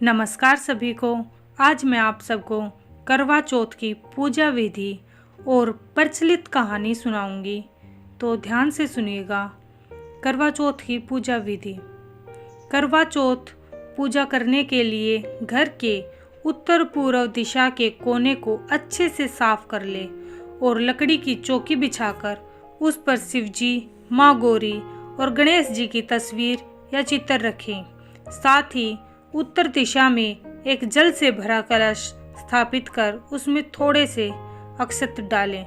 नमस्कार सभी को। आज मैं आप सबको करवा चौथ की पूजा विधि और प्रचलित कहानी सुनाऊंगी, तो ध्यान से सुनिएगा। करवा चौथ की पूजा विधि। करवा चौथ पूजा करने के लिए घर के उत्तर पूर्व दिशा के कोने को अच्छे से साफ कर ले और लकड़ी की चौकी बिछाकर उस पर शिवजी, माँ गौरी और गणेश जी की तस्वीर या चित्र रखें। साथ ही उत्तर दिशा में एक जल से भरा कलश स्थापित कर उसमें थोड़े से अक्षत डालें।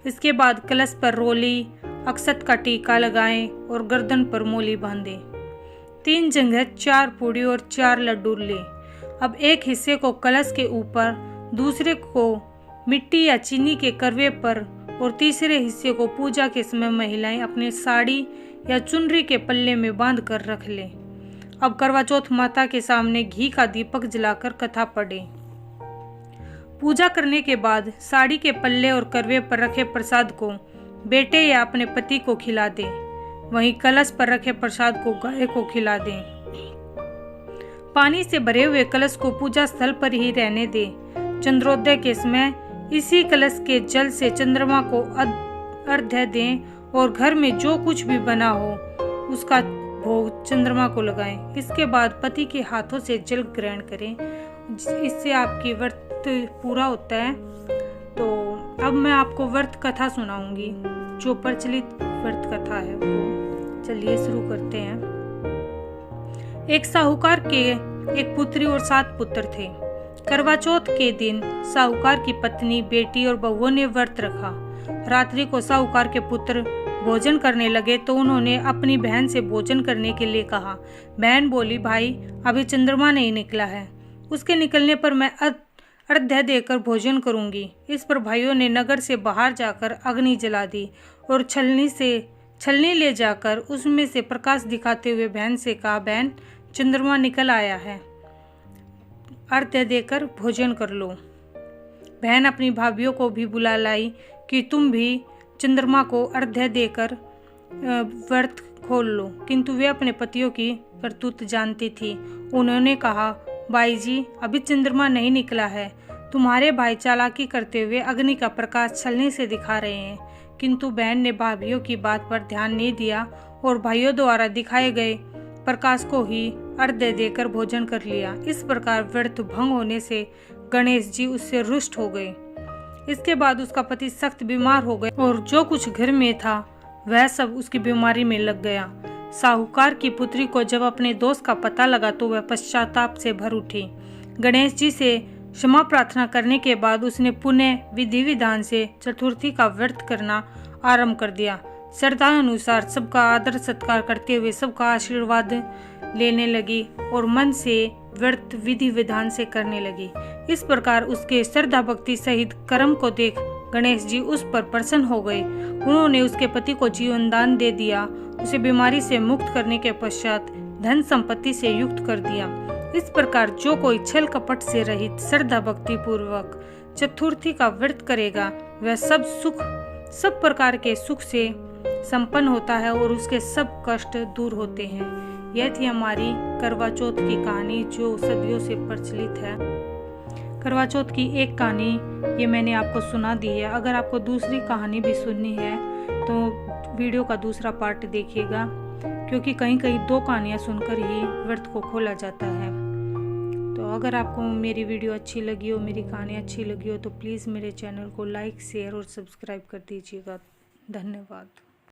इसके बाद कलश पर रोली अक्षत का टीका लगाएं और गर्दन पर मोली बांधें। 3 जगह 4 पूड़ी और 4 लड्डू लें। अब एक हिस्से को कलश के ऊपर, दूसरे को मिट्टी या चीनी के करवे पर और तीसरे हिस्से को पूजा के समय महिलाएं अपने साड़ी या चुनरी के पल्ले में बांध कर रख लें। अब करवा चौथ माता के सामने घी का दीपक जलाकर कथा पढ़ें। पूजा करने के बाद साड़ी के पल्ले और करवे पर रखे प्रसाद को बेटे या अपने पति को खिला दें। वहीं कलश पर रखे प्रसाद को गाय को खिला दें। पानी से भरे हुए कलश को पूजा स्थल पर ही रहने दें। चंद्रोदय के समय इसी कलश के जल से चंद्रमा को अर्घ्य दें और घर में जो कुछ भी बना हो उसका भोग चंद्रमा को लगाएं। इसके बाद पति के हाथों से जल ग्रहण करें। इससे आपकी व्रत पूरा होता है। तो अब मैं आपको व्रत कथा सुनाऊंगी, जो प्रचलित व्रत कथा है वो। चलिए शुरू करते हैं। एक साहूकार के एक पुत्री और 7 पुत्र थे। करवा चौथ के दिन साहूकार की पत्नी, बेटी और बहुओं ने व्रत रखा। रात्रि को साहूकार के पुत्र भोजन करने लगे तो उन्होंने अपनी बहन से भोजन करने के लिए कहा। बहन बोली, भाई अभी चंद्रमा नहीं निकला है, उसके निकलने पर मैं अर्घ्य देकर भोजन करूंगी। इस पर भाइयों ने नगर से बाहर जाकर अग्नि जला दी और छलनी ले जाकर उसमें से प्रकाश दिखाते हुए बहन से कहा, बहन चंद्रमा निकल आया है, अर्घ्य देकर भोजन कर लो। बहन अपनी भाभियों को भी बुला लाई कि तुम भी चंद्रमा को अर्घ्य देकर व्रत खोल लो, किंतु वे अपने पतियों की करतूत जानती थी। उन्होंने कहा, भाई जी अभी चंद्रमा नहीं निकला है, तुम्हारे भाई चालाकी करते हुए अग्नि का प्रकाश छलनी से दिखा रहे हैं। किंतु बहन ने भाभियों की बात पर ध्यान नहीं दिया और भाइयों द्वारा दिखाए गए प्रकाश को ही अर्घ्य देकर भोजन कर लिया। इस प्रकार व्रत भंग होने से गणेश जी उससे रुष्ट हो गए। इसके बाद उसका पति सख्त बीमार हो गया और जो कुछ घर में था वह सब उसकी बीमारी में लग गया। साहूकार की पुत्री को जब अपने दोस्त का पता लगा तो वह पश्चाताप से भर उठी। गणेश जी से क्षमा प्रार्थना करने के बाद उसने पुनः विधि विधान से चतुर्थी का व्रत करना आरंभ कर दिया। श्रद्धा अनुसार सबका आदर सत्कार करते हुए सबका आशीर्वाद लेने लगी और मन से व्रत विधि विधान से करने लगी। इस प्रकार उसके श्रद्धा भक्ति सहित कर्म को देख गणेश जी उस पर प्रसन्न हो गए। उन्होंने उसके पति को जीवन दान दे दिया। उसे बीमारी से मुक्त करने के पश्चात धन संपत्ति से युक्त कर दिया। इस प्रकार जो कोई छल कपट से रहित श्रद्धा भक्ति पूर्वक चतुर्थी का व्रत करेगा वह सब प्रकार के सुख से संपन्न होता है और उसके सब कष्ट दूर होते हैं। यह थी हमारी करवा चौथ की कहानी, जो सदियों से प्रचलित है। करवा चौथ की एक कहानी ये मैंने आपको सुना दी है। अगर आपको दूसरी कहानी भी सुननी है तो वीडियो का दूसरा पार्ट देखिएगा, क्योंकि कहीं कहीं 2 कहानियाँ सुनकर ही व्रत को खोला जाता है। तो अगर आपको मेरी वीडियो अच्छी लगी हो, मेरी कहानी अच्छी लगी हो, तो प्लीज़ मेरे चैनल को लाइक, शेयर और सब्सक्राइब कर दीजिएगा। धन्यवाद।